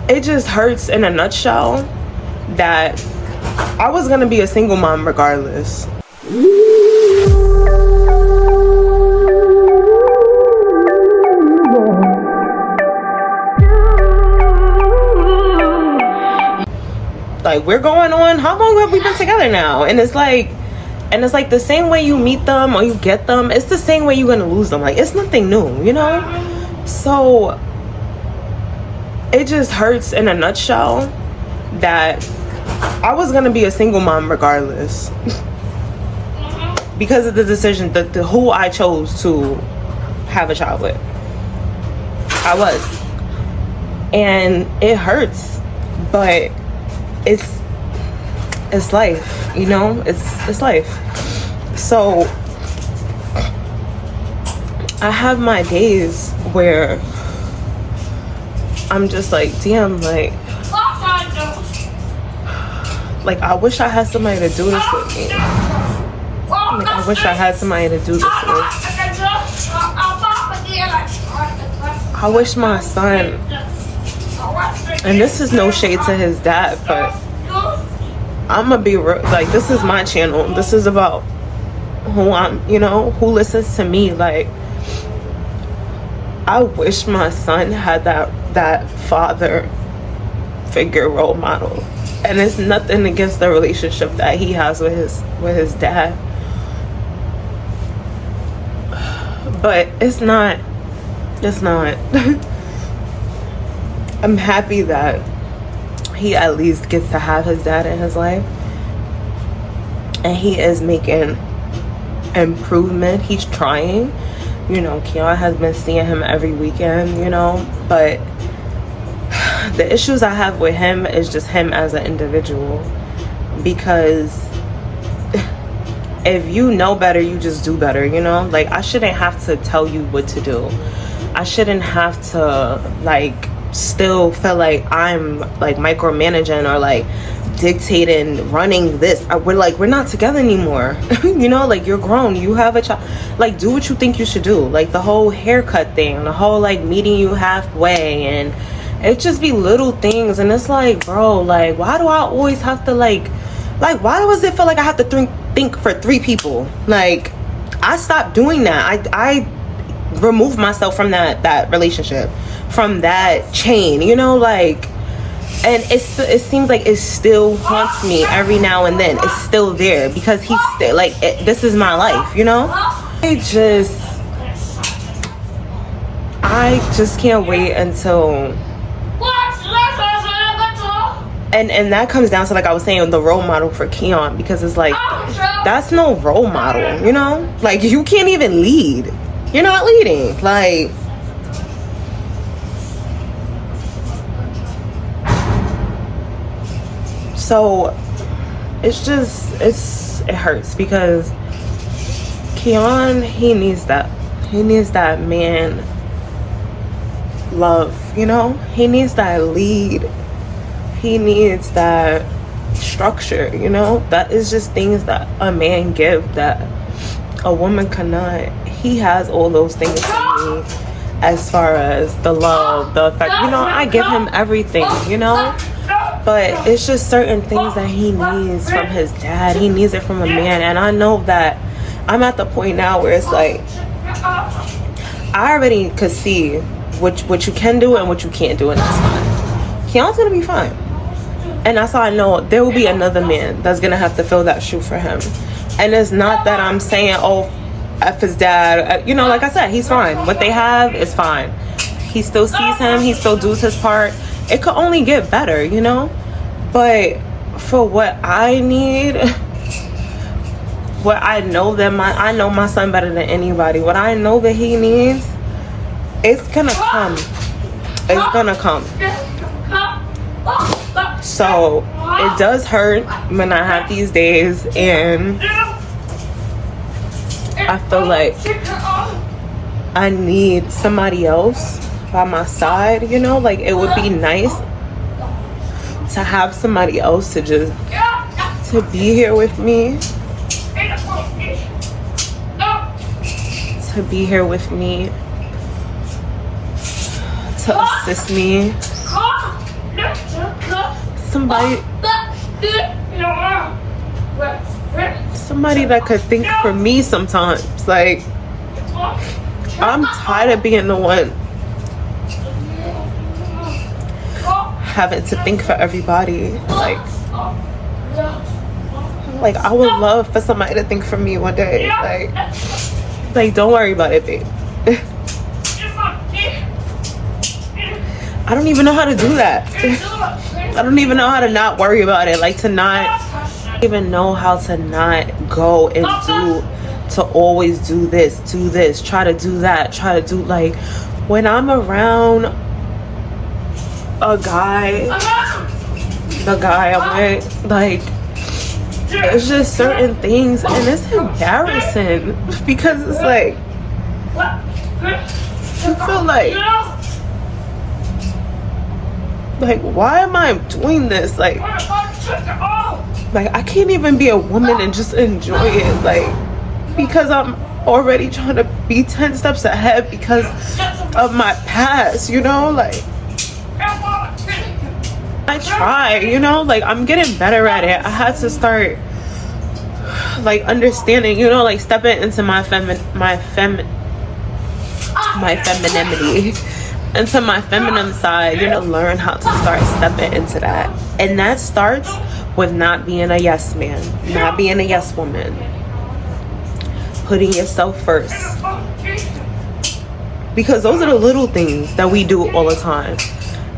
it just hurts in a nutshell that I was gonna be a single mom regardless. Like, we're going on, how long have we been together now? And it's like the same way you meet them or you get them, it's the same way you're gonna lose them. Like, it's nothing new, you know? So it just hurts in a nutshell that I was gonna be a single mom regardless because of the decision, the who I chose to have a child with. I was, and it hurts, but it's life, you know. It's life. So I have my days where I'm just like, damn, like I wish I had somebody to do this with me. Like, I wish I had somebody to do this with. I wish my son, and this is no shade to his dad, but I'm gonna be real, like, this is my channel. This is about who I'm, you know, who listens to me. Like, I wish my son had that father figure role model. And it's nothing against the relationship that he has with his dad, but it's not I'm happy that he at least gets to have his dad in his life, and he is making improvement. He's trying, you know. Keiana has been seeing him every weekend, you know, but the issues I have with him is just him as an individual, because if you know better, you just do better, you know. Like, I shouldn't have to tell you what to do. I shouldn't have to, like, still feel like I'm, like, micromanaging or, like, dictating, running this. We're not together anymore. You know, like, you're grown, you have a child. Like, do what you think you should do. Like, the whole haircut thing, the whole, like, meeting you halfway, and it just be little things. And it's like, bro, like, why do I always have to, like why does it feel like I have to think for 3 people? Like, I stopped doing that. I removed myself from that relationship, from that chain, you know. Like, and it seems like it still haunts me every now and then. It's still there because he's still, like, this is my life, you know. I just can't wait until, and that comes down to, like I was saying, the role model for Keiana, because it's like, that's no role model, you know. Like, you can't even lead. You're not leading. Like, so it's just, it hurts because Keiana, he needs that man love, you know. He needs that lead. He needs that structure, you know. That is just things that a man give that a woman cannot. He has all those things for me, as far as the love, the affect, you know. I give him everything, you know, but it's just certain things that he needs from his dad. He needs it from a man. And I know that I'm at the point now where it's like, I already could see what you can do and what you can't do, and that's fine. Keiana's gonna be fine. And that's how I know there will be another man that's gonna have to fill that shoe for him. And it's not that I'm saying, oh, F his dad, you know. Like I said, he's fine. What they have is fine. He still sees him, he still does his part. It could only get better, you know. But for what I need, what I know that I know my son better than anybody. What I know that he needs, it's gonna come. It's gonna come. So it does hurt when I have these days, and I feel like I need somebody else by my side, you know. Like, it would be nice to have somebody else to just to be here with me, to be here with me, to assist me, somebody that could think for me sometimes. Like, I'm tired of being the one having to think for everybody. Like I would love for somebody to think for me one day. Like don't worry about it, babe. I don't even know how to do that. I don't even know how to not worry about it. Like to not even know how to not go and to always do this, try to do that, try to do, like, when I'm around a guy, the guy I'm with, like, it's just certain things, and it's embarrassing because it's like, you feel like why am I doing this? Like I can't even be a woman and just enjoy it, like, because I'm already trying to be 10 steps ahead because of my past, you know? Like, I try, you know? Like, I'm getting better at it. I had to start, like, understanding, you know, like, stepping into my femininity, into my feminine side, you know, learn how to start stepping into that. And that starts with not being a yes man, not being a yes woman, putting yourself first, because those are the little things that we do all the time.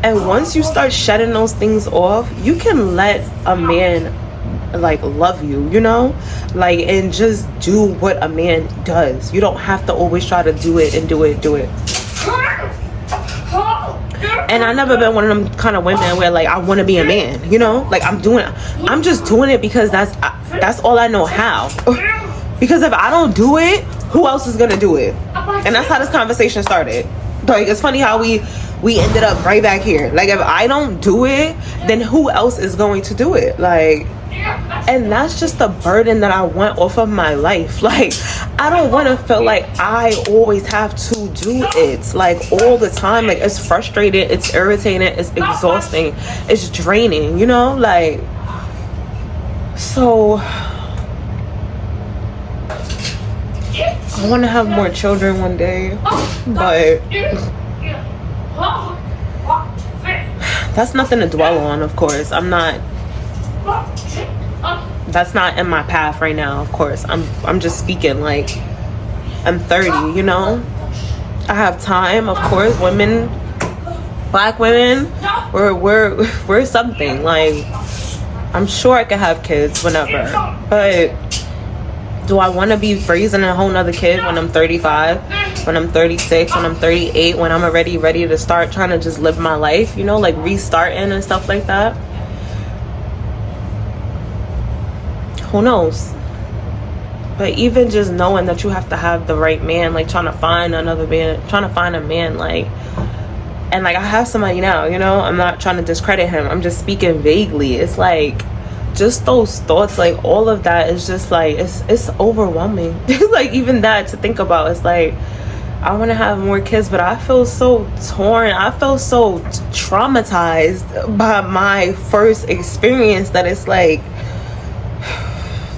And once you start shedding those things off, you can let a man, like, love you, you know, like, and just do what a man does. You don't have to always try to do it. And I never been one of them kind of women where, like, I want to be a man, you know, like, I'm just doing it because that's all I know how. Because if I don't do it, who else is gonna do it? And that's how this conversation started. Like, it's funny how we ended up right back here. Like, if I don't do it, then who else is going to do it? Like, and that's just the burden that I want off of my life. Like, I don't want to feel like I always have to do it, like, all the time. Like, it's frustrating, it's irritating, it's exhausting, it's draining, you know? Like, so I want to have more children one day, but that's nothing to dwell on, of course. That's not in my path right now, of course. I'm just speaking, like, I'm 30, you know? I have time, of course. Women, black women, we're something. Like, I'm sure I could have kids whenever, but do I want to be raising a whole nother kid when I'm 35, when I'm 36, when I'm 38, when I'm already ready to start trying to just live my life, you know, like restarting and stuff like that? Who knows? But even just knowing that you have to have the right man, like trying to find a man, like, and like I have somebody now, you know, I'm not trying to discredit him, I'm just speaking vaguely. It's like, just those thoughts, like, all of that is just like, it's overwhelming. Like, even that to think about, it's like, I want to have more kids, but I feel so torn. I feel so traumatized by my first experience that it's like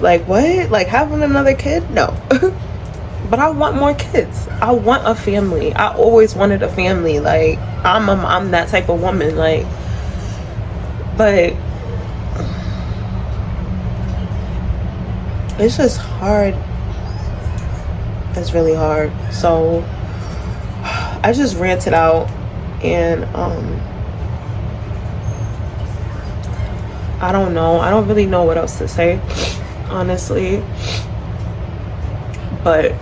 what? Like, having another kid? No. But I want more kids. I want a family. I always wanted a family. Like, I'm that type of woman. Like, but it's just hard. It's really hard. So I just ranted out, and I don't know. I don't really know what else to say, honestly. But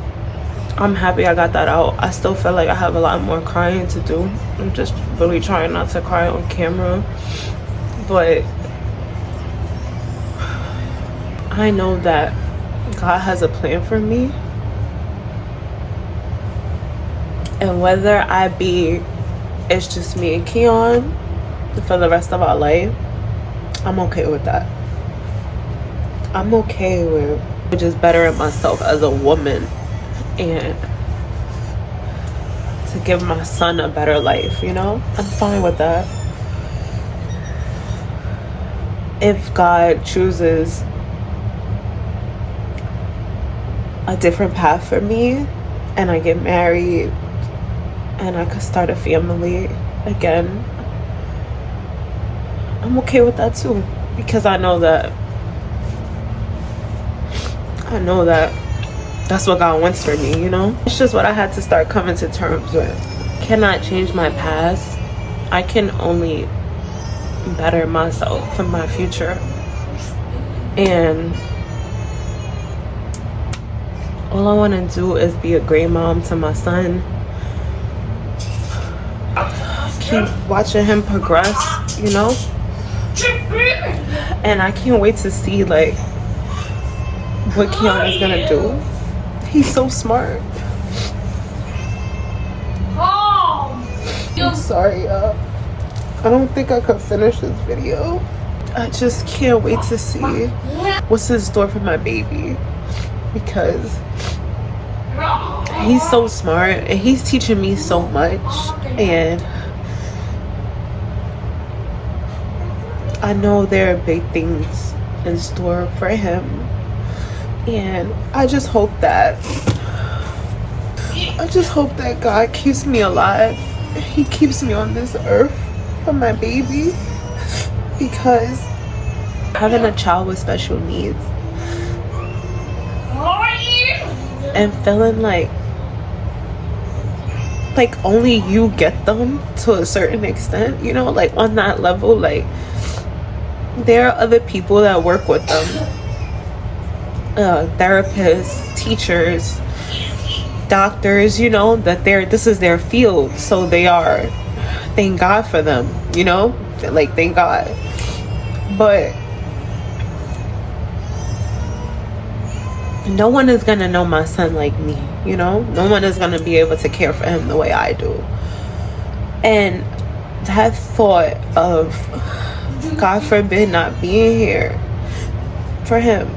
I'm happy I got that out. I still feel like I have a lot more crying to do. I'm just really trying not to cry on camera. But I know that God has a plan for me. And whether it's just me and Keon for the rest of our life, I'm okay with that. I'm okay with just bettering myself as a woman and to give my son a better life, you know? I'm fine with that. if God chooses a different path for me and I get married and I could start a family again, I'm okay with that too, because I know that that's what God wants for me, you know? It's just what I had to start coming to terms with. Cannot change my past. I can only better myself and my future. And all I want to do is be a great mom to my son. Keep watching him progress, you know? And I can't wait to see like what Keiana's gonna do. He's so smart. I'm sorry, y'all. I don't think I could finish this video. I just can't wait to see what's in store for my baby, because he's so smart and he's teaching me so much, and I know there are big things in store for him. And I just hope that God keeps me alive. He keeps me on this earth for my baby, because having a child with special needs and feeling like only you get them to a certain extent, you know, like on that level, like there are other people that work with them, therapists, teachers, doctors, you know, that this is their field, so thank God for them, you know, like thank God. But no one is gonna know my son like me, you know. No one is gonna be able to care for him the way I do. And that thought of, God forbid, not being here for him,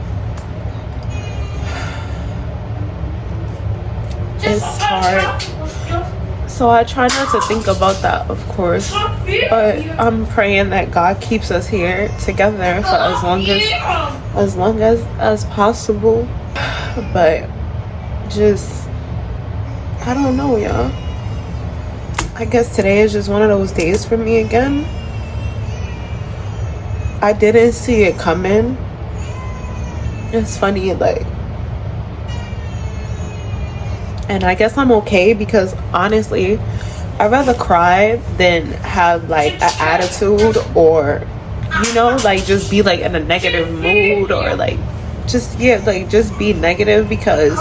it's hard. So I try not to think about that, of course, but I'm praying that God keeps us here together for as long as possible. But just, I don't know, y'all. I guess today is just one of those days for me again. I didn't see it coming. It's funny, like, and I guess I'm okay, because honestly I'd rather cry than have like an attitude, or, you know, like just be like in a negative mood, or like just be negative, because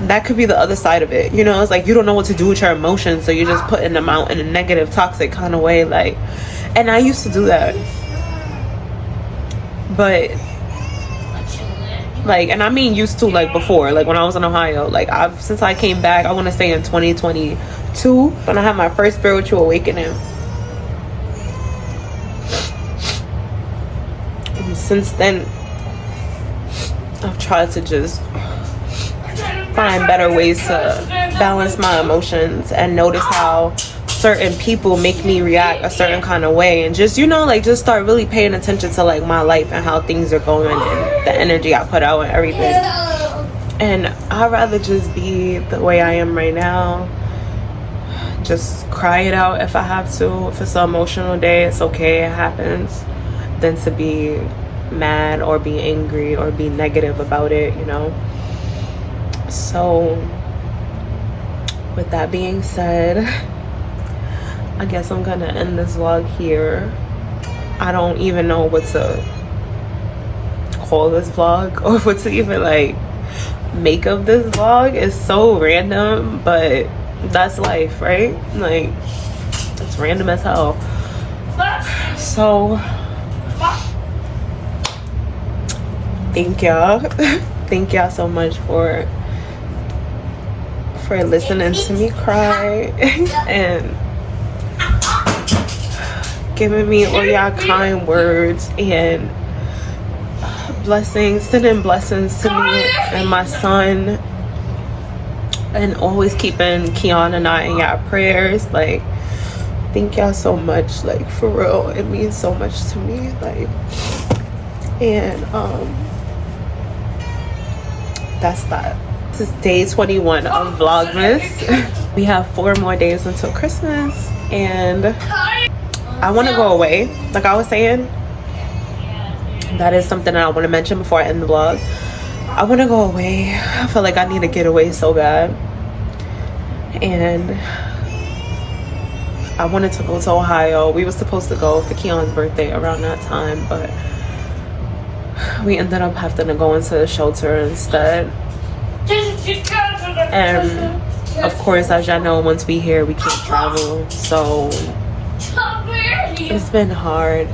that could be the other side of it, you know. It's like you don't know what to do with your emotions, so you're just putting them out in a negative, toxic kind of way, like. And I used to do that, but like, and I mean used to, like before, like when I was in Ohio, like since I came back, I want to say in 2022, when I had my first spiritual awakening. And since then I've tried to just find better ways to balance my emotions and notice how certain people make me react a certain kind of way, and just, you know, like just start really paying attention to like my life and how things are going and the energy I put out and everything. And I'd rather just be the way I am right now, just cry it out if I have to. If it's an emotional day, it's okay, it happens, than to be mad or be angry or be negative about it, you know. So with that being said, I guess I'm gonna end this vlog here. I don't even know what to call this vlog or what to even like make of this vlog. It's so random, but that's life, right? Like, it's random as hell. So thank y'all. Thank y'all so much for listening to me cry and giving me all y'all kind words and blessings, sending blessings to me and my son, and always keeping Keiana and I in y'all prayers. Like, Thank y'all so much, like, for real. It means so much to me, like. And that's that. This is day 21 of Vlogmas. We have 4 more days until Christmas, and I want to go away. Like I was saying, that is something that I want to mention before I end the vlog. I want to go away. I feel like I need to get away so bad, and I wanted to go to Ohio. We were supposed to go for Keiana's birthday around that time, but we ended up having to go into the shelter instead. And of course, as y'all know, once we here, we can't travel, so it's been hard,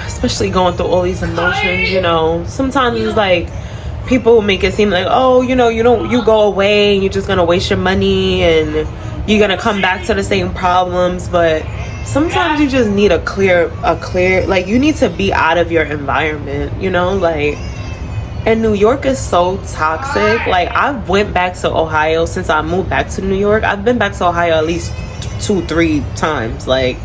especially going through all these emotions. You know, sometimes it's like people make it seem like, oh, you know, you go away and you're just gonna waste your money and you're gonna come back to the same problems. But sometimes you just need a clear, like, you need to be out of your environment, you know. Like, and New York is so toxic. Like, I went back to Ohio since I moved back to New York. I've been back to Ohio at least 2-3 times. Like,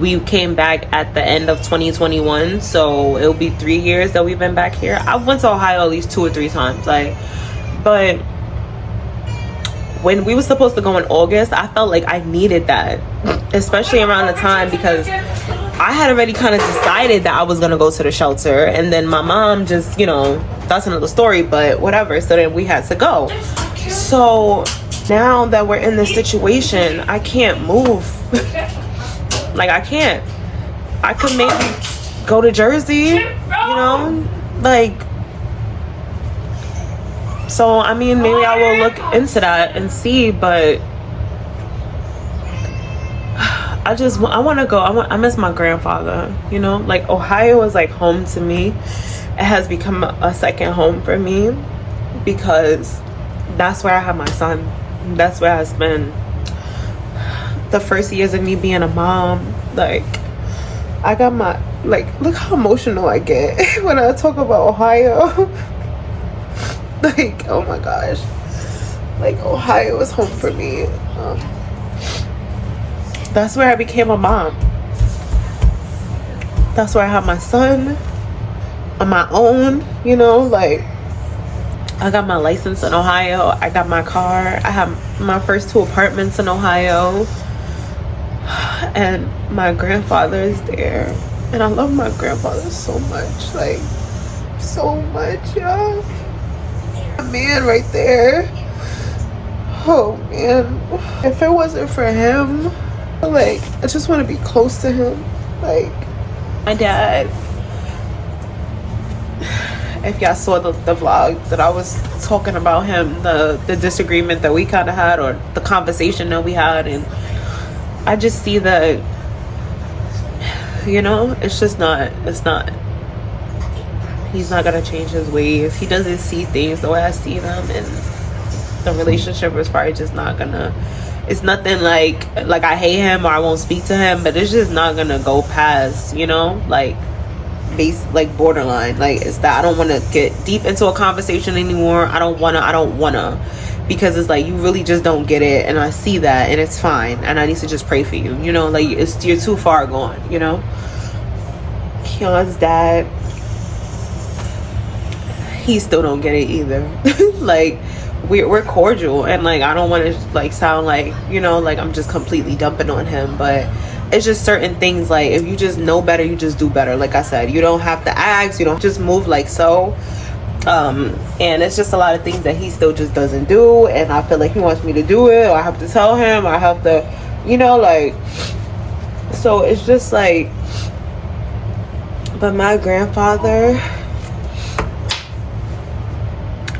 we came back at the end of 2021, so it'll be 3 years that we've been back here. I went to Ohio at least 2 or 3 times. Like, but when we were supposed to go in August, I felt like I needed that, especially around the time, because I had already kind of decided that I was gonna go to the shelter, and then my mom just, you know, that's another story, but whatever. So then we had to go. So now that we're in this situation, I can't move. Like, I can't. I could maybe go to Jersey, you know, like. So I mean, maybe I will look into that and see, but I want to go. I miss my grandfather, you know. Like, Ohio is like home to me. It has become a second home for me, because that's where I have my son. That's where I spend the first years of me being a mom. Like, I got my, like, look how emotional I get when I talk about Ohio. Like, oh my gosh, like, Ohio is home for me. That's where I became a mom. That's where I have my son on my own, you know. Like, I got my license in Ohio. I got my car. I have my first 2 apartments in Ohio, and my grandfather is there, and I love my grandfather so much, like, so much, y'all. Man right there. Oh man, if it wasn't for him, like, I just want to be close to him. Like, my dad, if y'all saw the vlog that I was talking about him, the disagreement that we kind of had, or the conversation that we had, and I just see that, you know, it's not he's not gonna change his ways. He doesn't see things the way I see them, and the relationship is probably just not gonna, it's nothing like I hate him or I won't speak to him, but it's just not gonna go past, you know, like, like borderline. Like, it's that I don't want to get deep into a conversation anymore. I don't wanna, because it's like, you really just don't get it, and I see that, and it's fine, and I need to just pray for you, you know. Like, you're too far gone, you know. Keiana's dad, he still don't get it either. Like, we're cordial, and like, I don't want to like sound like, you know, like I'm just completely dumping on him, but it's just certain things, like, if you just know better, you just do better. Like I said, you don't have to ask, you don't just move like so. And it's just a lot of things that he still just doesn't do, and I feel like he wants me to do it, or I have to tell him, or I have to, you know, like, so it's just like. But my grandfather,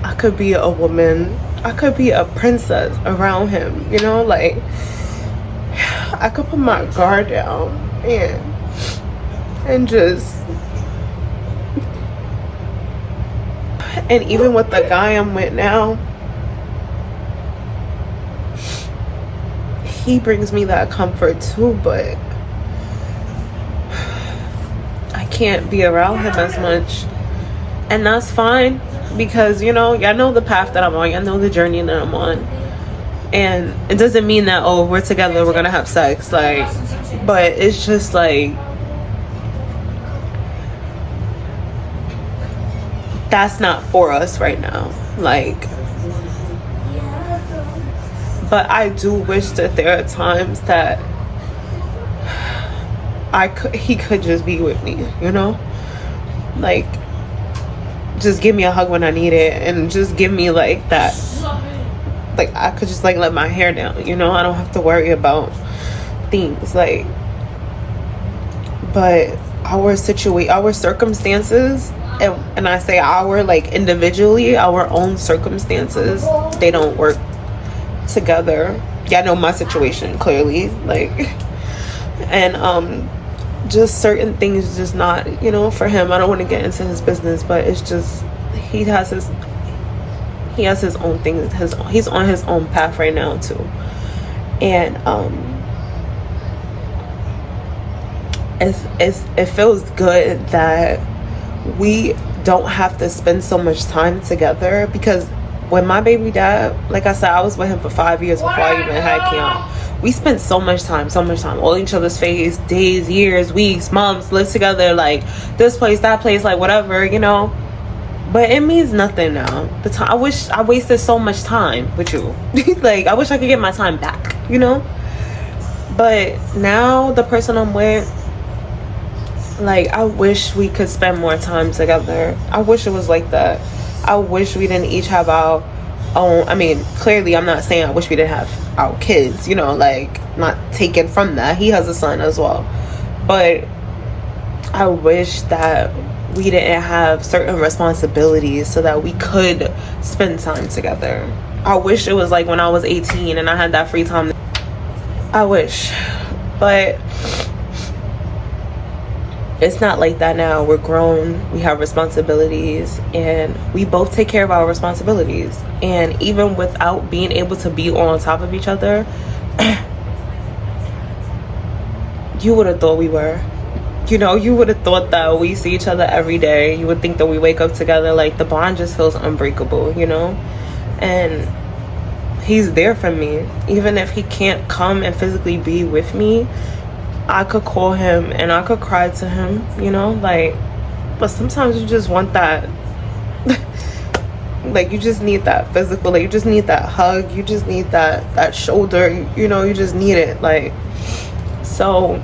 I could be a woman, I could be a princess around him, you know. Like, I could put my guard down and just, and even with the guy I'm with now, he brings me that comfort too, but I can't be around him as much, and that's fine, because, you know, y'all know the path that I'm on, y'all know the journey that I'm on. And it doesn't mean that, oh, we're together, we're gonna have sex, like, but it's just like, that's not for us right now, like. But I do wish that there are times that he could just be with me, you know, like, just give me a hug when I need it, and just give me like that, like, I could just like let my hair down, you know, I don't have to worry about things, like. But our circumstances, and I say our, like, individually, our own circumstances, they don't work together. Yeah, I know my situation clearly, like, and just certain things just not, you know, for him. I don't want to get into his business, but it's just he has his own things. He's on his own path right now too, and it feels good that we don't have to spend so much time together, because when my baby died, like I said, I was with him for 5 years before I even had Keiana. We spent so much time all in each other's face, days, years, weeks, months, lived together, like this place, that place, like whatever, you know. But it means nothing now. The time, I wish I wasted so much time with you. Like, I wish I could get my time back, you know. But now the person I'm with, like, I wish we could spend more time together. I wish it was like that. I wish we didn't each have our own. I mean, clearly I'm not saying I wish we didn't have our kids, you know, like, not taken from that. He has a son as well. But I wish that we didn't have certain responsibilities so that we could spend time together. I wish it was like when I was 18 and I had that free time. I wish. But it's not like that now. We're grown, we have responsibilities, and we both take care of our responsibilities. And even without being able to be on top of each other, you would have thought we were. You know, you would have thought that we see each other every day. You would think that we wake up together. Like, the bond just feels unbreakable, you know? And he's there for me. Even if he can't come and physically be with me, I could call him and I could cry to him, you know, like. But sometimes you just want that. Like, you just need that physical, like, you just need that hug, you just need that shoulder, you know, you just need it, like. So